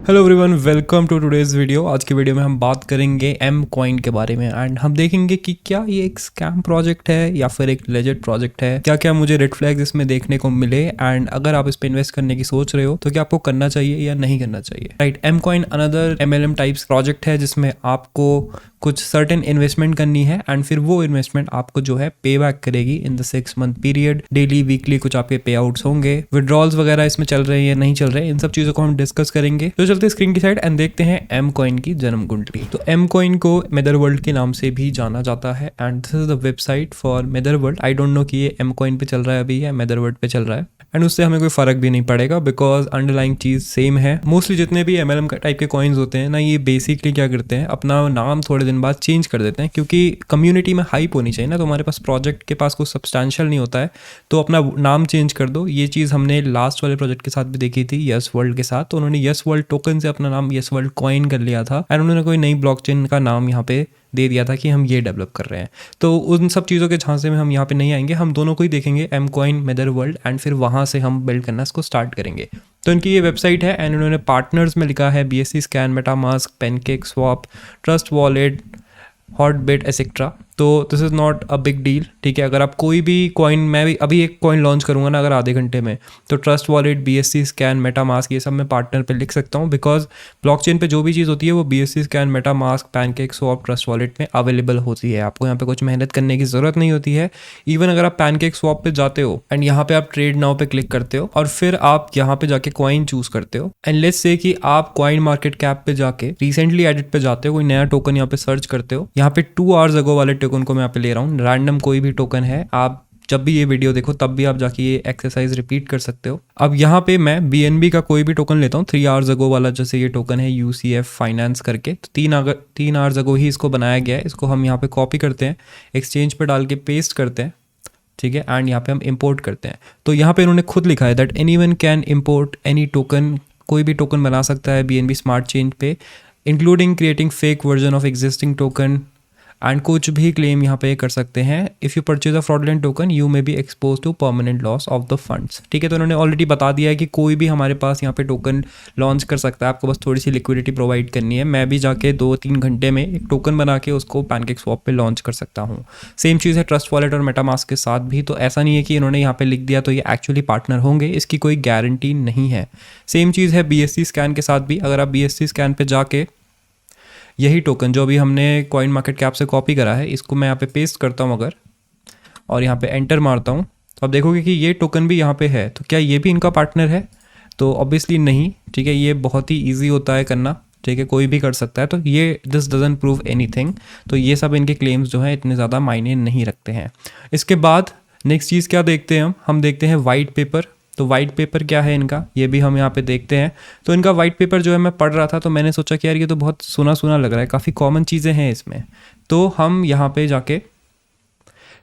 Hello everyone, welcome to today's video. आज की video में हम बात करेंगे एम कॉइन के बारे में एंड हम देखेंगे कि क्या ये एक स्कैम प्रोजेक्ट है या फिर एक लेजिट प्रोजेक्ट है। क्या क्या मुझे रेड फ्लैग्स इसमें देखने को मिले एंड अगर आप इस पे इन्वेस्ट करने की सोच रहे हो तो क्या आपको करना चाहिए या नहीं करना चाहिए। Right, M coin another MLM types project है जिसमें आपको कुछ सर्टेन इन्वेस्टमेंट करनी है एंड फिर वो इन्वेस्टमेंट आपको जो है पे बैक करेगी in the 6 month period. Daily weekly कुछ आपके पे आउट्स होंगे, विड्रॉल्स वगैरह इसमें चल रहे हैं या नहीं चल रहे हैं, इन सब चीज़ों को हम डिस्कस करेंगे। तो चलते स्क्रीन की साइड एंड देखते हैं एम कॉइन की जन्म कुंडली। तो एम कॉइन को मेदरवर्ल्ड के नाम से भी जाना जाता है and this is the website for mother world. I don't know कि ये एम कॉइन पे चल रहा है अभी या मेदरवर्ल्ड पे चल रहा है एंड उससे हमें कोई फर्क भी नहीं पड़ेगा बिकॉज अंडरलाइंग चीज़ सेम है। मोस्टली जितने भी MLM टाइप के कॉइन्स होते हैं ना, ये बेसिकली क्या करते हैं, अपना नाम थोड़े दिन बाद चेंज कर देते हैं क्योंकि कम्युनिटी में हाइप होनी चाहिए ना। तो हमारे पास प्रोजेक्ट के पास कुछ सब्सटैंशियल नहीं होता है तो अपना नाम चेंज कर दो। ये चीज़ हमने लास्ट वाले प्रोजेक्ट के साथ भी देखी थी, यस वर्ल्ड के साथ। तो उन्होंने यस वर्ल्ड टोकन से अपना नाम यस वर्ल्ड कॉइन कर लिया था एंड उन्होंने कोई नई ब्लॉकचेन का नाम यहाँ पे दे दिया था कि हम ये डेवलप कर रहे हैं। तो उन सब चीज़ों के झांसे में हम यहाँ पे नहीं आएंगे, हम दोनों को ही देखेंगे, एम कॉइन, मेदरवर्ल्ड, एंड फिर वहाँ से हम बिल्ड करना इसको स्टार्ट करेंगे। तो इनकी ये वेबसाइट है एंड उन्होंने पार्टनर्स में लिखा है BSC scan, MetaMask, pancake swap, trust wallet, Hotbit etcetera. तो this is not a big deal, ठीक है। अगर आप कोई भी कॉइन, मैं भी अभी एक कॉइन लॉन्च करूँगा ना अगर आधे घंटे में, तो trust wallet, BSC scan, MetaMask, ये सब मैं पार्टनर पे लिख सकता हूँ बिकॉज ब्लॉकचेन पे जो भी चीज़ होती है वो BSC scan, MetaMask, pancake swap, trust wallet में अवेलेबल होती है। आपको यहाँ पे कुछ मेहनत करने की ज़रूरत नहीं होती है। इवन अगर आप पैनकेक स्वैप पे जाते हो एंड यहाँ पे आप ट्रेड नाउ पे क्लिक करते हो और फिर आप यहाँ पे जाके कॉइन चूज करते हो एंड लेट्स से कि आप कॉइन मार्केट कैप पे जाके रिसेंटली एडिट पे जाते हो, कोई नया टोकन यहाँ पे सर्च करते हो। यहाँ पे 2 आवर्स अगो वाले टोकन को मैं यहाँ पे ले रहा हूँ, रैंडम कोई भी टोकन है। आप जब भी ये वीडियो देखो तब भी आप जाके ये एक्सरसाइज रिपीट कर सकते हो। अब यहाँ पे मैं BNB का कोई भी टोकन लेता हूँ 3 आवर्स अगो वाला, जैसे ये टोकन है UCF फाइनेंस करके। तो 3 आवर्स अगो ही इसको बनाया गया है। इसको हम यहाँ पे कॉपी करते हैं, एक्सचेंज पे डाल के पेस्ट करते हैं, ठीक है, एंड यहाँ पे हम इंपोर्ट करते हैं। तो यहाँ पे इन्होंने खुद लिखा है that anyone can import any token, कोई भी टोकन बना सकता है BNB स्मार्ट चेन पे, including creating fake version of existing token and कुछ भी क्लेम यहाँ पे कर सकते हैं। If you purchase a fraudulent token you may be expose to permanent loss of the funds, ठीक है। तो उन्होंने ऑलरेडी बता दिया है कि कोई भी हमारे पास यहाँ पे टोकन लॉन्च कर सकता है, आपको बस थोड़ी सी लिक्विडिटी प्रोवाइड करनी है। मैं भी जाके 2-3 घंटे में एक टोकन बना के उसको पैनकेक स्वैप पे लॉन्च कर सकता हूँ। सेम चीज़ है ट्रस्ट वॉलेट और मेटामास्क के साथ भी। तो ऐसा नहीं है कि इन्होंने यहाँ पे लिख दिया तो ये एक्चुअली पार्टनर होंगे, इसकी कोई गारंटी नहीं है। सेम चीज़ है BSC स्कैन के साथ भी। अगर आप BSC स्कैन पे जाके यही टोकन जो अभी हमने कॉइन मार्केट कैप से कॉपी करा है, इसको मैं यहाँ पे पेस्ट करता हूँ अगर, और यहाँ पे एंटर मारता हूँ, तो आप देखोगे कि ये टोकन भी यहाँ पे है। तो क्या ये भी इनका पार्टनर है? तो ऑब्वियसली नहीं, ठीक है। ये बहुत ही ईजी होता है करना, ठीक है, कोई भी कर सकता है। तो ये दिस डजंट प्रूव एनीथिंग। तो ये सब इनके क्लेम्स जो हैं इतने ज़्यादा मायने नहीं रखते हैं। इसके बाद नेक्स्ट चीज़ क्या देखते हैं हम देखते हैं वाइट पेपर। तो वाइट पेपर क्या है इनका, ये भी हम यहाँ पे देखते हैं। तो इनका वाइट पेपर जो है मैं पढ़ रहा था तो मैंने सोचा कि यार ये तो बहुत सुना सुना लग रहा है, काफ़ी कॉमन चीज़ें हैं इसमें। तो हम यहाँ पे जाके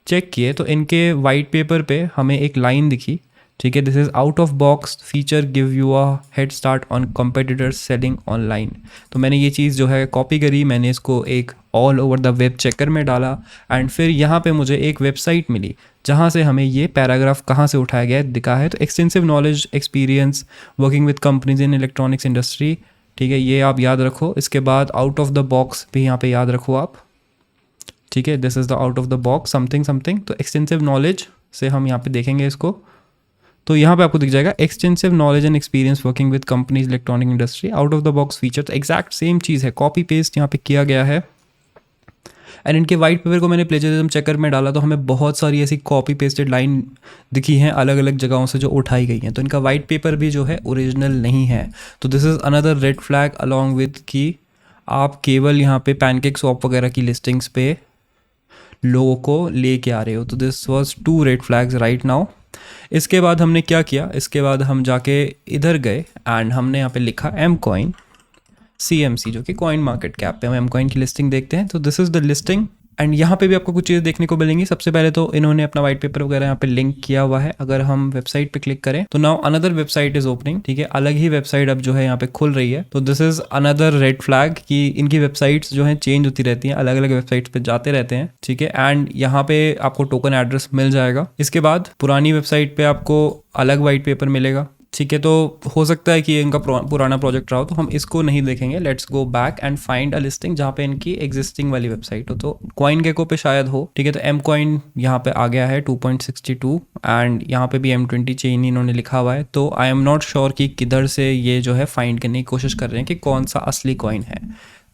चेक किए तो इनके वाइट पेपर पे हमें एक लाइन दिखी, ठीक है, this is out of box feature give you a head start on competitors selling online. तो मैंने ये चीज़ जो है कॉपी करी, मैंने इसको एक all over the web checker में डाला एंड फिर यहाँ पे मुझे एक वेबसाइट मिली जहाँ से हमें ये पैराग्राफ कहाँ से उठाया गया है दिखा है। तो extensive knowledge experience working with companies in electronics industry, ठीक है, ये आप याद रखो। इसके बाद आउट ऑफ द बॉक्स भी यहाँ पे याद रखो आप, ठीक है, this is the out of the box something something. तो एक्सटेंसिव नॉलेज से हम यहाँ पे देखेंगे इसको, तो यहाँ पे आपको दिख जाएगा extensive knowledge and experience working with companies electronic industry, out of the box feature. तो एग्जैक्ट सेम चीज़ है, कॉपी पेस्ट यहाँ पे किया गया है। एंड इनके वाइट पेपर को मैंने प्लेजरिज्म चेकर में डाला तो हमें बहुत सारी ऐसी कॉपी पेस्टेड लाइन दिखी हैं अलग अलग जगहों से जो उठाई गई हैं। तो इनका वाइट पेपर भी जो है ओरिजिनल नहीं है। तो this is another red flag along with कि आप केवल यहाँ पे पैनकेक स्वैप वगैरह की लिस्टिंग्स पे लोगों को लेके आ रहे हो। तो this was 2 red flags right now. इसके बाद हमने क्या किया, इसके बाद हम जाके इधर गए एंड हमने यहाँ पे लिखा एम कॉइन CMC, जो कि कॉइन मार्केट कैप पे हम एम कॉइन की लिस्टिंग देखते हैं। तो this is the listing and यहाँ पे भी आपको कुछ चीज़ें देखने को मिलेंगी। सबसे पहले तो इन्होंने अपना वाइट पेपर वगैरह यहाँ पे लिंक किया हुआ है। अगर हम वेबसाइट पे क्लिक करें तो now another website is opening, ठीक है, अलग ही वेबसाइट अब जो है यहाँ पे खुल रही है। तो this is another red flag कि इनकी वेबसाइट्स जो है चेंज होती रहती हैं, अलग अलग वेबसाइट्स पे जाते रहते हैं, ठीक है। एंड यहाँ पे आपको टोकन एड्रेस मिल जाएगा। इसके बाद पुरानी वेबसाइट पे आपको अलग वाइट पेपर मिलेगा, ठीक है, तो हो सकता है कि ये इनका पुराना प्रोजेक्ट रहा हो, तो हम इसको नहीं देखेंगे। Let's go back and find a listing जहाँ पे इनकी एग्जिस्टिंग वाली वेबसाइट हो। तो CoinGecko पे शायद हो। ठीक है, तो M Coin यहाँ पे आ गया है 2.62 एंड यहाँ पे भी M20 चेन इन्होंने लिखा हुआ है। तो आई एम नॉट श्योर कि किधर से ये जो है फाइंड करने की कोशिश कर रहे हैं कि कौन सा असली कॉइन है।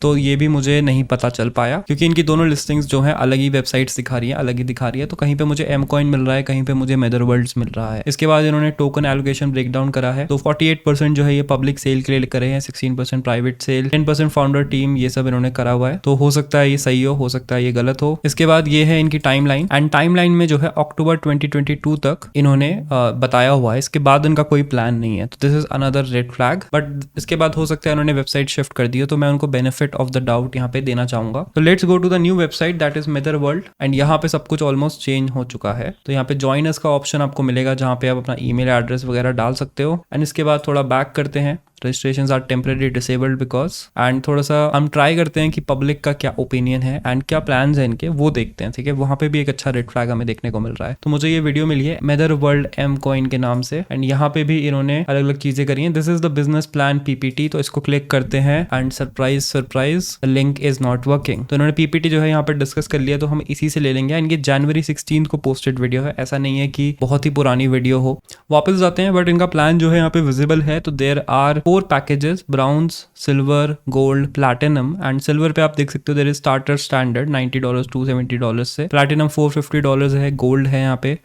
तो ये भी मुझे नहीं पता चल पाया क्योंकि इनकी दोनों लिस्टिंग्स जो है अलग ही वेबसाइट्स दिखा रही है, अलग ही दिखा रही है। तो कहीं पे मुझे M Coin मिल रहा है, कहीं पे मुझे Netherworlds मिल रहा है। इसके बाद इन्होंने टोकन एलोकेशन ब्रेकडाउन करा है। तो 48% जो है ये पब्लिक सेल के लिए करे हैं, 16% प्राइवेट सेल, 10% फाउंडर टीम, ये सब इन्होंने करा हुआ है। तो हो सकता है ये सही हो सकता है ये गलत हो। इसके बाद ये है इनकी टाइमलाइन एंड टाइमलाइन में जो है अक्टूबर 2022 तक इन्होंने बताया हुआ है। इसके बाद इनका कोई प्लान नहीं है। तो this is another red flag. But इसके बाद हो सकता है इन्होंने वेबसाइट शिफ्ट कर दी हो, तो मैं उनको बेनिफिट ऑफ द डाउट यहाँ पे देना चाहूंगा। तो let's go to the new website that is Netherworld and यहाँ पे सब कुछ ऑलमोस्ट चेंज हो चुका है। तो यहाँ पे ज्वाइन अस का ऑप्शन आपको मिलेगा जहाँ पे आप अपना ईमेल एड्रेस वगैरह डाल सकते हो। एंड इसके बाद थोड़ा बैक करते हैं। Registrations are temporary disabled because and थोड़ा सा हम ट्राई करते हैं कि पब्लिक का क्या ओपिनियन है एंड क्या प्लान्स हैं इनके, वो देखते हैं। ठीक है, वहाँ पे भी एक अच्छा रेड फ्लैग हमें देखने को मिल रहा है। तो मुझे ये वीडियो मिली है Netherworld M Coin के नाम से एंड यहाँ पे भी इन्होंने अलग अलग चीजें करी हैं। This is the business plan PPT। तो इसको क्लिक करते हैं and surprise link is not working. तो इन्होंने PPT जो है यहाँ पे डिस्कस कर लिया, तो हम इसी से ले लेंगे। इनकी जनवरी 16 को पोस्टेड वीडियो है, ऐसा नहीं है कि बहुत ही पुरानी वीडियो हो। वापस जाते हैं, बट इनका प्लान जो है यहाँ पे विजिबल है। तो there are 4 packages, browns, silver, gold, platinum and silver पे आप देख सकते हो देयर इज स्टार्टर स्टैंडर्ड $90 $270 से, प्लैटिनम $450 है, गोल्ड है यहाँ पे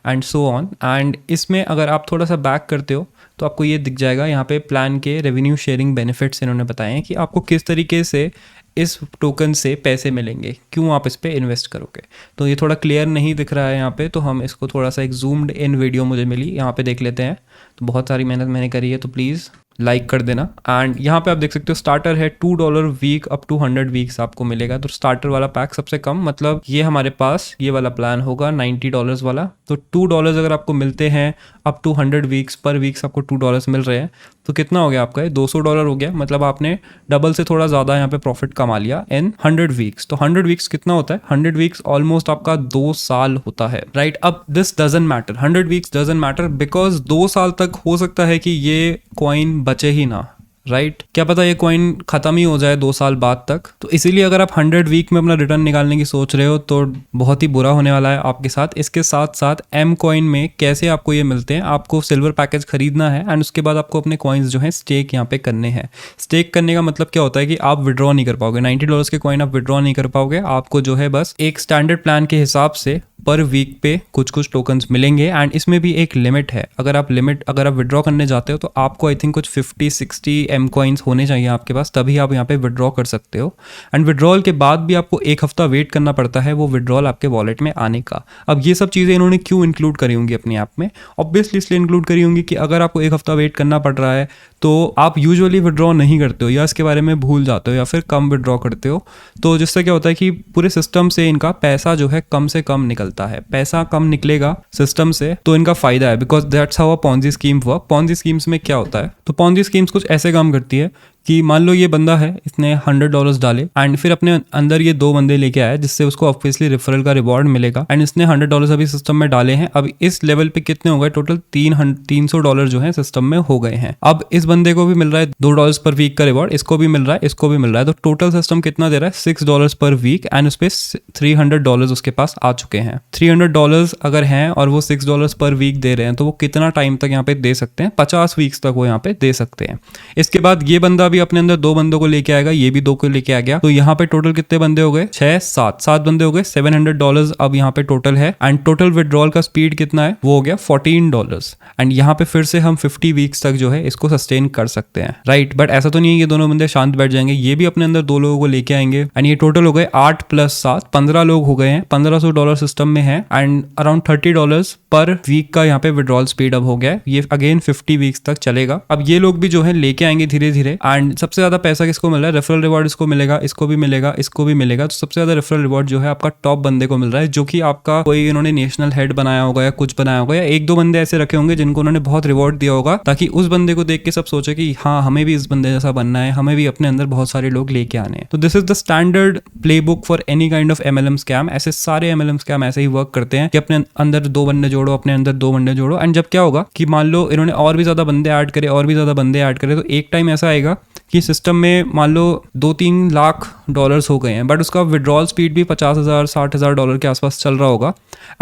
एंड सो ऑन। एंड इसमें अगर आप थोड़ा सा बैक करते हो तो आपको ये दिख जाएगा यहाँ पे प्लान के रेवेन्यू शेयरिंग बेनिफिट्स इन्होंने बताए हैं कि आपको किस तरीके से इस टोकन से पैसे मिलेंगे, क्यों आप इस पे इन्वेस्ट करोगे। तो ये थोड़ा क्लियर नहीं दिख रहा है यहाँ पे, तो हम इसको थोड़ा सा एक जूम्ड इन वीडियो मुझे मिली, यहाँ पे देख लेते हैं। तो बहुत सारी मेहनत मैंने करी है, तो प्लीज़ लाइक कर देना। एंड यहाँ पे आप देख सकते हो स्टार्टर है $2 वीक अप टू 100 वीक्स आपको मिलेगा। तो स्टार्टर वाला पैक सबसे कम, मतलब ये हमारे पास ये वाला प्लान होगा $90 वाला। तो $2 अगर आपको मिलते हैं अप टू 100 वीक्स, पर वीक्स आपको $2 मिल रहे हैं, तो कितना हो गया आपका, $200 हो गया। मतलब आपने डबल से थोड़ा ज़्यादा यहाँ पे प्रॉफिट कमा लिया इन 100 वीक्स। तो 100 वीक्स कितना होता है, 100 वीक्स ऑलमोस्ट आपका 2 साल होता है, राइट। अब this doesn't matter, 100 weeks doesn't matter because 2 साल तक हो सकता है कि ये कॉइन बचे ही ना, राइट। क्या पता ये कॉइन खत्म ही हो जाए 2 साल बाद तक। तो इसीलिए अगर आप 100 वीक में अपना रिटर्न निकालने की सोच रहे हो तो बहुत ही बुरा होने वाला है आपके साथ। इसके साथ साथ M Coin में कैसे आपको ये मिलते हैं, आपको सिल्वर पैकेज खरीदना है एंड उसके बाद आपको अपने कॉइन्स जो है स्टेक यहाँ पे करने हैं। स्टेक करने का मतलब क्या होता है कि आप विड्रॉ नहीं कर पाओगे, $90 के कॉइन आप विड्रॉ नहीं कर पाओगे। आपको जो है बस एक स्टैंडर्ड प्लान के हिसाब से पर वीक पे कुछ कुछ टोकन्स मिलेंगे एंड इसमें भी एक लिमिट है। अगर आप विड्रॉ करने जाते हो तो आपको आई थिंक कुछ 50-60 M Coins होने चाहिए आपके पास, तभी आप यहाँ पे विड्रॉ कर सकते हो। एंड विड्रॉल के बाद भी आपको 1 हफ्ता वेट करना पड़ता है वो विड्रॉल आपके वॉलेट में आने का। अब ये सब चीज़ें इन्होंने क्यों इंक्लूड करी होंगी अपने ऐप में, ऑब्वियसली इसलिए इंक्लूड करी होंगी कि अगर आपको 1 हफ्ता वेट करना पड़ रहा है तो आप यूजुअली विड्रॉ नहीं करते हो या इसके बारे में भूल जाते हो या फिर कम विड्रॉ करते हो। तो जिससे क्या होता है कि पूरे सिस्टम से इनका पैसा जो है कम से कम निकलता है। पैसा कम निकलेगा सिस्टम से तो इनका फायदा है, because that's how a Ponzi scheme work. Ponzi schemes में क्या होता है, तो पॉन्जी स्कीम्स कुछ ऐसे काम करती है कि मान लो ये बंदा है, इसने $100 डाले एंड फिर अपने अंदर ये 2 बंदे लेके आया जिससे उसको ऑब्वियसली रेफरल का रिवॉर्ड मिलेगा एंड इसने $100 अभी सिस्टम में डाले हैं। अब इस लेवल पे कितने हो गए, टोटल $300 जो है सिस्टम में हो गए हैं। अब इस बंदे को भी मिल रहा है $2 पर वीक का रिवॉर्ड, इसको भी मिल रहा है, इसको भी मिल रहा है। तो टोटल सिस्टम कितना दे रहा है, $6 पर वीक एंड उस पर $300 उसके पास आ चुके हैं। $300 अगर हैं और वो $6 पर वीक दे रहे हैं तो वो कितना टाइम तक यहाँ पे दे सकते हैं, 50 वीक्स तक वो यहाँ पे दे सकते हैं। इसके बाद ये बंदा भी अपने अंदर 2 बंदों को लेके आएगा, ये भी 2 को लेके आ गया। तो यहाँ पे टोटल कितने बंदे हो गए, 7 बंदे हो गए। $700 अब यहाँ पे टोटल है एंड टोटल विड्रॉल का स्पीड कितना है, वो हो गया $14 एंड यहाँ पे फिर से हम 50 वीक्स तक जो है इसको सस्टेन कर सकते हैं, राइट। बट ऐसा तो नहीं है ये दोनों बंदे शांत बैठ जाएंगे, ये भी अपने अंदर 2 लोगों को लेके आएंगे एंड ये टोटल हो गए 8 + 7 15 लोग हो गए हैं। $1500 सिस्टम में है एंड अराउंड $30 पर वीक का यहाँ पे विड्रॉल स्पीड अब हो गया है। ये अगेन 50 वीक्स तक चलेगा। अब ये लोग भी जो है लेके आएंगे धीरे धीरे एंड एंड सबसे ज्यादा पैसा किसको मिल रहा है, रेफरल रिवॉर्ड इसको मिलेगा, इसको भी मिलेगा, इसको भी मिलेगा। तो सबसे ज्यादा रेफरल रिवॉर्ड जो है आपका टॉप बंदे को मिल रहा है, जो कि आपका कोई इन्होंने नेशनल हेड बनाया होगा या कुछ बनाया होगा, या एक दो बंदे ऐसे रखे होंगे जिनको उन्होंने बहुत रिवॉर्ड दिया होगा, ताकि उस बंदे को देख के सब सोचे कि हाँ हमें भी इस बंदे जैसा बनना है, हमें भी अपने अंदर बहुत सारे लोग लेके आने हैं। तो this is the standard playbook for any kind of MLM scam. ऐसे सारे MLM स्कैम ऐसे ही वर्क करते हैं कि अपने अंदर दो बंदे जोड़ो, अपने अंदर दो बंदे जोड़ो, एंड जब क्या होगा कि मान लो इन्होंने और भी ज्यादा बंदे ऐड करे, और भी ज्यादा बंदे ऐड करे, तो एक टाइम ऐसा आएगा कि सिस्टम में मान लो 2-3 लाख डॉलर्स हो गए हैं, बट उसका विड्रॉल स्पीड भी $50,000-60,000 के आसपास चल रहा होगा।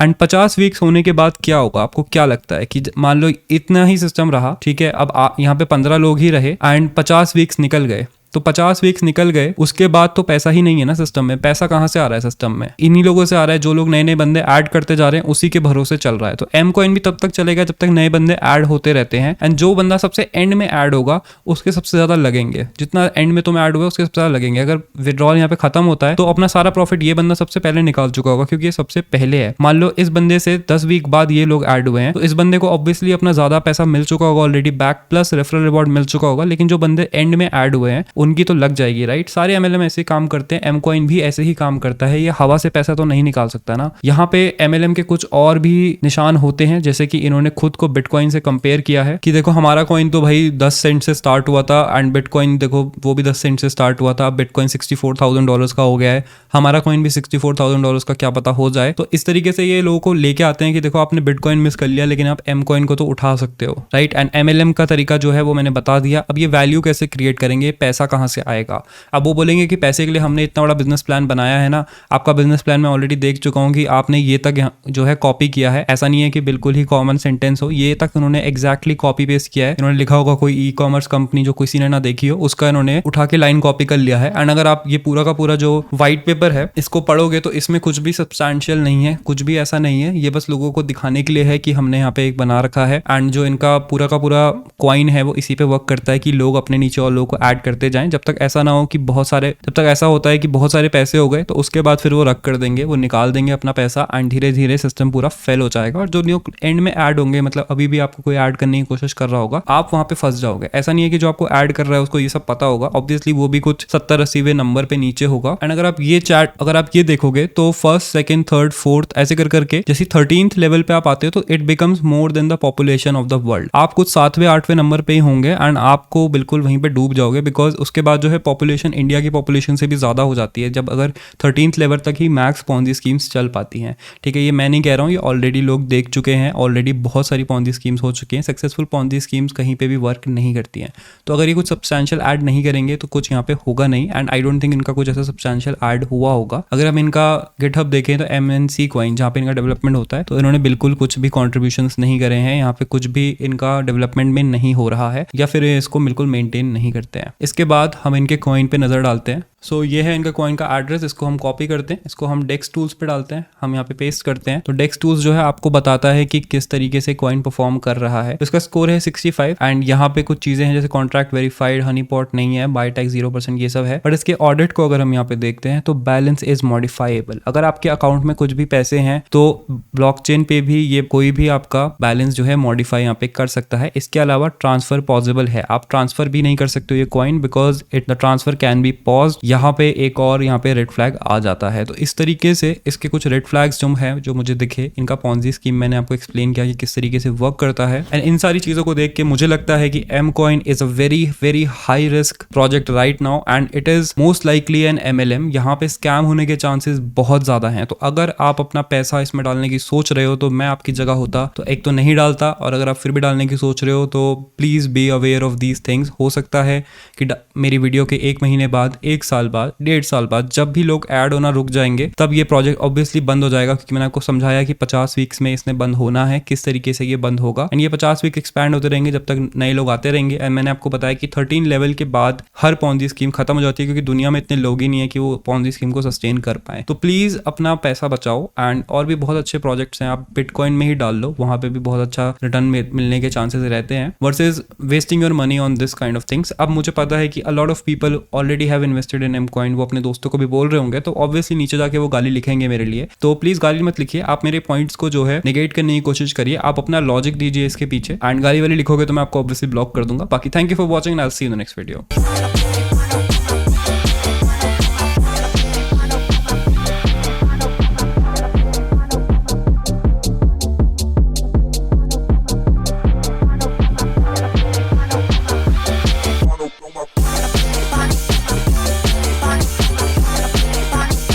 एंड 50 वीक्स होने के बाद क्या होगा, आपको क्या लगता है कि मान लो इतना ही सिस्टम रहा, ठीक है, अब यहाँ पे 15 लोग ही रहे एंड 50 वीक्स निकल गए, तो 50 वीक्स निकल गए, उसके बाद तो पैसा ही नहीं है ना सिस्टम में। पैसा कहाँ से आ रहा है सिस्टम में, इन्हीं लोगों से आ रहा है जो लोग नए नए बंदे ऐड करते जा रहे हैं, उसी के भरोसे चल रहा है। तो M कॉइन भी तब तक चलेगा जब तक नए बंदे ऐड होते रहते हैं, एंड जो बंदा सबसे एंड में ऐड होगा उसके सबसे ज्यादा लगेंगे, जितना एंड में तुम ऐड हुआ उसके सबसे ज्यादा लगेंगे। अगर विड्रॉल यहाँ पे खत्म होता है तो अपना सारा प्रॉफिट ये बंदा सबसे पहले निकाल चुका होगा, क्योंकि ये सबसे पहले है। मान लो इस बंदे से 10 वीक बाद ये लोग ऐड हुए हैं, तो इस बंदे को ऑब्वियसली अपना ज्यादा पैसा मिल चुका होगा already back, plus referral reward मिल चुका होगा। लेकिन जो बंदे एंड में ऐड हुए हैं उनकी तो लग जाएगी, राइट। सारे MLM ऐसे काम करते हैं, M कॉइन भी ऐसे ही काम करता है। ये हवा से पैसा तो नहीं निकाल सकता ना। यहाँ पे MLM के कुछ और भी निशान होते हैं, जैसे कि इन्होंने खुद को बिटकॉइन से कंपेयर किया है कि देखो हमारा कॉइन तो भाई 10 सेंट से स्टार्ट हुआ था, एंड बिटकॉइन देखो वो भी 10 सेंट से स्टार्ट हुआ था, बिटकॉइन $64,000 का हो गया है, हमारा कॉइन भी $64,000 का क्या पता हो जाए। तो इस तरीके से ये लोगों को लेके आते हैं कि देखो आपने बिटकॉइन मिस कर लिया, लेकिन आप M कॉइन को तो उठा सकते हो, राइट। एंड MLM का तरीका जो है वो मैंने बता दिया। अब ये वैल्यू कैसे क्रिएट करेंगे, पैसा कहाँ से आएगा। अब वो बोलेंगे कि पैसे के लिए हमने इतना बड़ा बिजनेस प्लान बनाया है ना, आपका बिजनेस प्लान मैं ऑलरेडी देख चुका हूँ कि आपने ये तक जो है कॉपी किया है। ऐसा नहीं है कि बिल्कुल ही कॉमन सेंटेंस हो, ये तक उन्होंने एग्जैक्टली कॉपी पेस्ट किया है। इन्होंने लिखा होगा कोई ई-कॉमर्स कंपनी जो किसी ने ना देखी हो, उसका इन्होंने उठा के लाइन कॉपी कर लिया है। एंड अगर आप ये पूरा का पूरा जो व्हाइट पेपर है इसको पढ़ोगे तो इसमें कुछ भी सब्सटैंशियल नहीं है, कुछ भी ऐसा नहीं है। ये बस लोगों को दिखाने के लिए है कि हमने यहाँ पे एक बना रखा है। एंड जो इनका पूरा का पूरा कॉइन है वो इसी पे वर्क करता है कि लोग अपने नीचे और लोगों को ऐड करते जाएं, जब तक ऐसा ना हो कि बहुत सारे, जब तक ऐसा होता है कि बहुत सारे पैसे हो गए तो उसके बाद फिर वो रख कर देंगे, वो निकाल देंगे अपना पैसा, एंड धीरे धीरे सिस्टम पूरा फेल हो जाएगा। और जो लोग एंड में ऐड होंगे, मतलब अभी भी आपको कोई ऐड करने की कोशिश कर रहा होगा, आप वहां पे फंस जाओगे। ऐसा नहीं है कि जो आपको ऐड कर रहा है उसको ये सब पता होगा, ऑब्वियसली वो भी कुछ 70-80वें नंबर पे नीचे होगा। एंड अगर आप ये देखोगे तो फर्स्ट, सेकंड, थर्ड, फोर्थ ऐसे कर करके जैसे 13th लेवल पे आप आते हो तो it becomes more than the population of the world. आप कुछ 7वें 8वें नंबर पे ही होंगे एंड आपको बिल्कुल वहीं पे डूब जाओगे, बिकॉज उसके बाद जो है पॉपुलेशन इंडिया की पॉपुलेशन से भी ज्यादा हो जाती है, जब अगर 13th लेवल तक ही मैक्स पॉन्जी स्कीम्स चल पाती हैं। ठीक है, ये मैं नहीं कह रहा हूँ, ये ऑलरेडी लोग देख चुके हैं, ऑलरेडी बहुत सारी पॉन्जी स्कीम्स हो चुकी हैं। सक्सेसफुल पॉन्जी स्कीम्स कहीं पे भी वर्क नहीं करती हैं। तो अगर ये कुछ सब्सटैंशियल ऐड नहीं करेंगे तो कुछ यहाँ पे होगा नहीं, एंड आई डोंट थिंक इनका कुछ ऐसा सब्सटैंशियल ऐड हुआ होगा। अगर हम इनका गिटहब देखें तो MNC कॉइन जहाँ पे इनका डेवलपमेंट होता है, तो इन्होंने बिल्कुल कुछ भी कॉन्ट्रीब्यूशंस नहीं करे हैं, यहाँ पे कुछ भी इनका डेवलपमेंट में नहीं हो रहा है, या फिर इसको बिल्कुल मेंटेन नहीं करते हैं। इसके बाद हम इनके कॉइन पे नजर डालते हैं। सो ये है इनका कॉइन का एड्रेस, इसको हम कॉपी करते हैं, इसको हम डेक्स टूल्स पे डालते हैं, हम यहाँ पे पेस्ट करते हैं। तो डेक्स टूल्स जो है आपको बताता है कि किस तरीके से कॉइन परफॉर्म कर रहा है। इसका स्कोर है 65, एंड यहाँ पे कुछ चीजें हैं जैसे कॉन्ट्रैक्ट वेरीफाइड, हनी पॉट नहीं है, बाय टैक्स 0%, ये सब है। बट इसके ऑडिट को अगर हम यहाँ पे देखते हैं तो बैलेंस इज मॉडिफाइबल। अगर आपके अकाउंट में कुछ भी पैसे हैं तो ब्लॉकचेन पे भी ये कोई भी आपका बैलेंस जो है मॉडिफाई यहाँ पे कर सकता है। इसके अलावा ट्रांसफर पॉसिबल है, आप ट्रांसफर भी नहीं कर सकते हो ये coin, because the transfer can be paused. यहाँ पे एक और यहाँ पे रेड फ्लैग आ जाता है। तो इस तरीके से इसके कुछ रेड फ्लैग्स जो है जो मुझे दिखे, इनका पॉन्जी स्कीम मैंने आपको एक्सप्लेन किया कि किस तरीके से वर्क करता है। एंड इन सारी चीजों को देख के मुझे लगता है कि M coin is a very very high risk project right now, and it is most likely an MLM। यहाँ पे स्कैम होने के चांसेस बहुत ज्यादा हैं। तो अगर आप अपना पैसा इसमें डालने की सोच रहे हो तो मैं आपकी जगह होता तो एक तो नहीं डालता, और अगर आप फिर भी डालने की सोच रहे हो तो please be aware of these things. हो सकता है कि मेरी वीडियो के 1 महीने बाद, 1 साल बाद, 1.5 साल बाद जब भी लोग ऐड होना रुक जाएंगे तब ये प्रोजेक्ट ऑब्वियसली बंद हो जाएगा, क्योंकि मैंने आपको समझाया कि 50 वीक्स में इसने बंद होना है, किस तरीके से ये बंद होगा। एंड ये 50 वीक एक्सपैंड होते रहेंगे जब तक नए लोग आते रहेंगे। एंड मैंने आपको बताया कि 13 लेवल के बाद हर पॉन्जी स्कीम खत्म हो जाती है, क्योंकि दुनिया में इतने लोग ही नहीं है कि वो पॉन्जी स्कीम को सस्टेन कर पाए। तो प्लीज अपना पैसा बचाओ, एंड और भी बहुत अच्छे प्रोजेक्ट्स हैं, आप बिटकॉइन में ही डाल लो, वहां पे भी बहुत अच्छा रिटर्न मिलने के चांसेस रहते हैं, versus wasting your money on this kind of things. अब मुझे पता है कि a lot of people already have invested in an M coin वो अपने दोस्तों को भी बोल रहे होंगे, तो ऑब्वियसली नीचे जाके वो गाली लिखेंगे मेरे लिए। तो प्लीज गाली मत लिखिए, आप मेरे पॉइंट्स को जो है नेगेट करने की कोशिश करिए, आप अपना लॉजिक दीजिए इसके पीछे। एंड गाली वाली लिखोगे तो मैं आपको ऑब्वियसली ब्लॉक कर दूंगा। बाकी thank you for watching, I will see you in the next video.